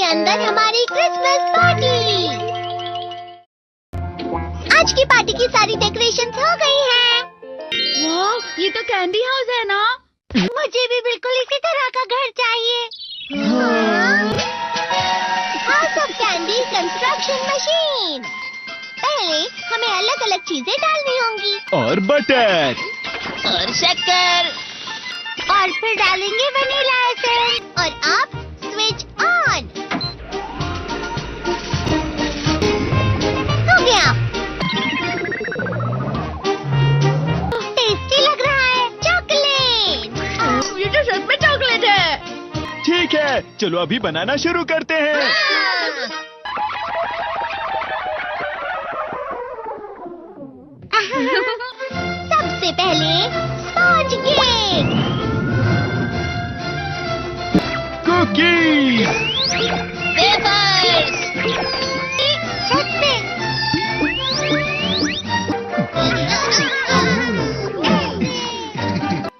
अंदर हमारी Christmas party. आज की पार्टी की सारी डेकोरेशंस हो गई हैं। वाह, ये तो कैंडी हाउस है ना? मुझे भी बिल्कुल इसी तरह का घर चाहिए। House of candy construction machine. पहले हमें अलग अलग चीजें डालनी होंगी और बटर और शक्कर, और फिर डालेंगे वनीला एसेंस और अब स्विच ऑन। हो गया। टेस्टी लग रहा है। चॉकलेट। ये तो सच में चॉकलेट है। ठीक है, चलो अभी बनाना शुरू करते हैं। सबसे पहले स्पॉन्ज केक, कुकीज, वेफर्स, छत पे।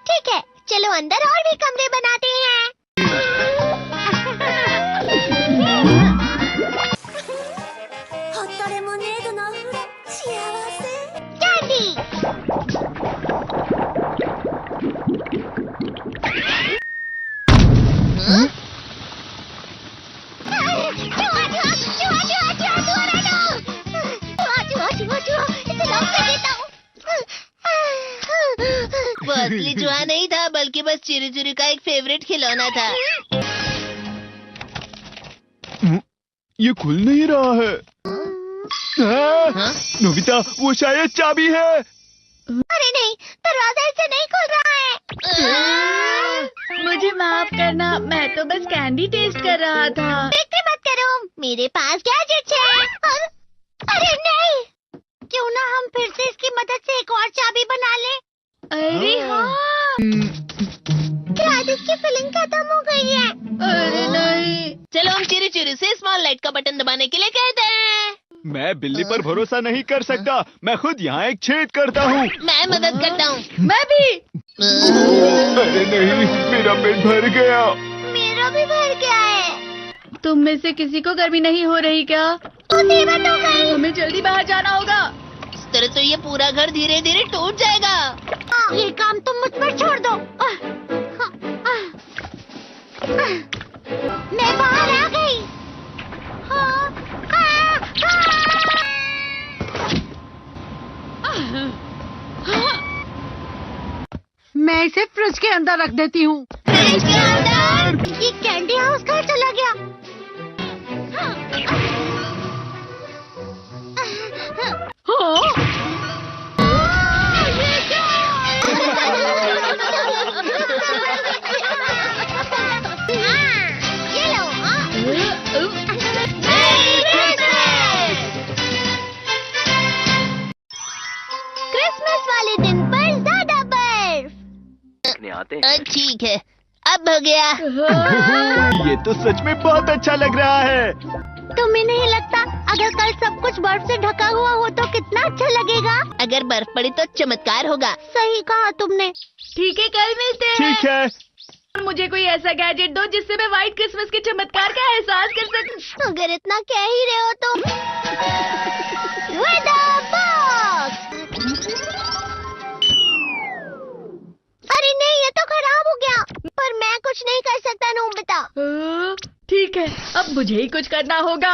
ठीक है, चलो अंदर और भी कमरे बनाते हैं। वो असली चूहा नहीं था, बल्कि बस चिरू चिरू का एक फेवरेट खिलौना था। ये खुल नहीं रहा है। नोबिता, वो शायद चाबी है। अरे नहीं, दरवाजा ऐसे नहीं खुल रहा है। मुझे माफ करना, मैं तो बस कैंडी टेस्ट कर रहा था। फिक्र मत करो, मेरे पास गैजेट्स है। अरे नहीं, क्यों ना हम फिर से इसकी मदद से एक और चाबी बना लें। अरे हाँ। शायद इसकी फिलिंग खत्म हो गई है। अरे नहीं। चलो हम चिरू चिरू से स्मॉल लाइट का बटन दबाने के लिए कहते हैं। मैं बिल्ली पर भरोसा नहीं कर सकता। मैं खुद यहाँ एक छेद करता हूँ। मैं मदद करता हूँ। मैं भी। अरे नहीं, मेरा पेट भर गया। मेरा भी भर गया है। तुम में से किसी को गर्मी नहीं हो रही क्या? मुसीबत हो गई। हमें जल्दी बाहर जाना होगा। इस तरह तो ये पूरा घर धीरे धीरे टूट जाएगा। ये काम तुम मुझ पर छोड़ दो। मैं बाहर आ गई। मैं इसे फ्रिज के अंदर रख देती हूँ। फ्रिज के अंदर? ये कैंडी हाउस कहाँ चला गया? ये लो। क्रिसमस वाले दिन पर ज्यादा बर्फ। ठीक है, अब हो गया। ये तो सच में बहुत अच्छा लग रहा है। तुम्हें नहीं लगता अगर कल सब कुछ बर्फ से ढका हुआ हो तो कितना अच्छा लगेगा? अगर बर्फ पड़ी तो चमत्कार होगा। सही कहा तुमने। ठीक है, कल मिलते हैं। ठीक है। मुझे कोई ऐसा गैजेट दो जिससे मैं व्हाइट क्रिसमस के चमत्कार का एहसास कर सकूं। अगर इतना कह ही रहे हो तो वेदर बॉक्स। अरे नहीं, ये तो खराब हो गया। पर मैं कुछ नहीं कर सकता नोबिता। ठीक है, अब मुझे ही कुछ करना होगा।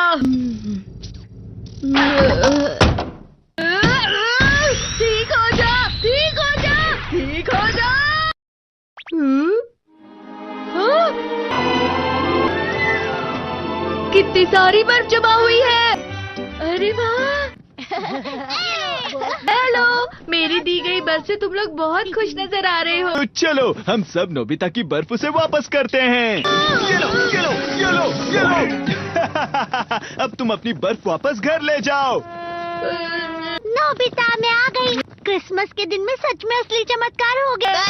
ठीक हो जा, ठीक हो जा, ठीक हो जा। कितनी सारी बर्फ जमा हुई है। अरे वाह। हेलो, मेरी दी गई बर्फ से तुम लोग बहुत खुश नजर आ रहे हो। तो चलो हम सब नोबिता की बर्फ उसे वापस करते हैं। ये लो, ये लो, ये लो, ये लो। अब तुम अपनी बर्फ वापस घर ले जाओ। नोबिता, मैं आ गई। क्रिसमस के दिन में सच में असली चमत्कार हो गया।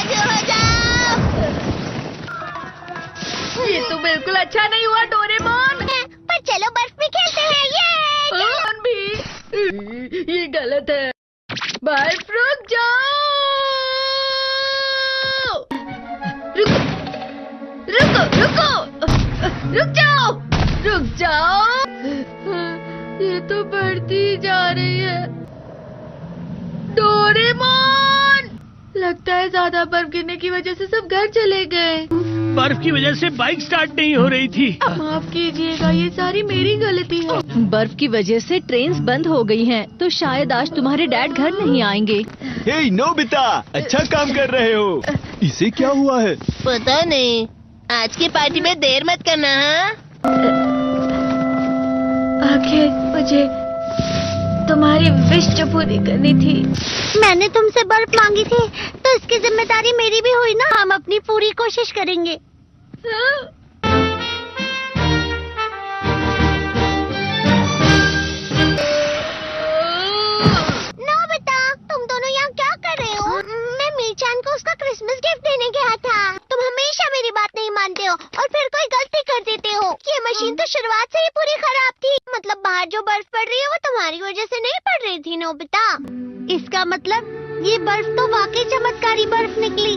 ये तो बिल्कुल अच्छा नहीं हुआ डोरेमोन। पर चलो बर्फ में खेलते हैं। ये भी ये गलत है। बर्फ रुक जाओ। रुको रुको रुको, रुक जाओ। रुक जाओ। ये तो बढ़ती ही जा रही है। डोरेमोन! लगता है ज्यादा बर्फ गिरने की वजह से सब घर चले गए। बर्फ की वजह से बाइक स्टार्ट नहीं हो रही थी। माफ कीजिएगा, ये सारी मेरी गलती है। बर्फ की वजह से ट्रेन्स बंद हो गई हैं, तो शायद आज तुम्हारे डैड घर नहीं आएंगे। हे नोबिता, अच्छा काम कर रहे हो। इसे क्या हुआ है? पता नहीं। आज की पार्टी में देर मत करना, हाँ? आखिर मुझे तुम्हारी विश जो पूरी करनी थी। मैंने तुमसे बर्फ मांगी थी, तो इसकी जिम्मेदारी मेरी भी हुई ना। हम अपनी पूरी कोशिश करेंगे। नोबिता, तुम दोनों यहाँ क्या कर रहे हो? मैं मीरचान को उसका क्रिसमस गिफ्ट देने गया था। तुम हमेशा मेरी बात नहीं मानते हो और फिर कोई गलती कर देते हो। ये मशीन तो शुरुआत से ही पूरी खराब थी। मतलब बाहर जो बर्फ पड़ रही है वो तुम्हारी वजह से नहीं पड़ रही थी नोबिता। इसका मतलब ये बर्फ तो वाकई चमत्कारी बर्फ निकली।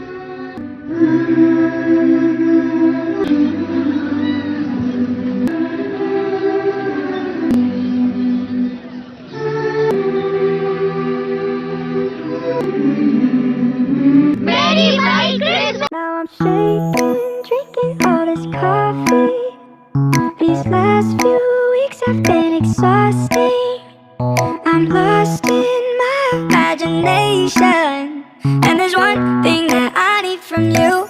मेरी भाई Christmas. Now I'm shaking, drinking all this coffee. These last few weeks have been exhausting. I'm lost in my imagination, and there's one thing that I need from you.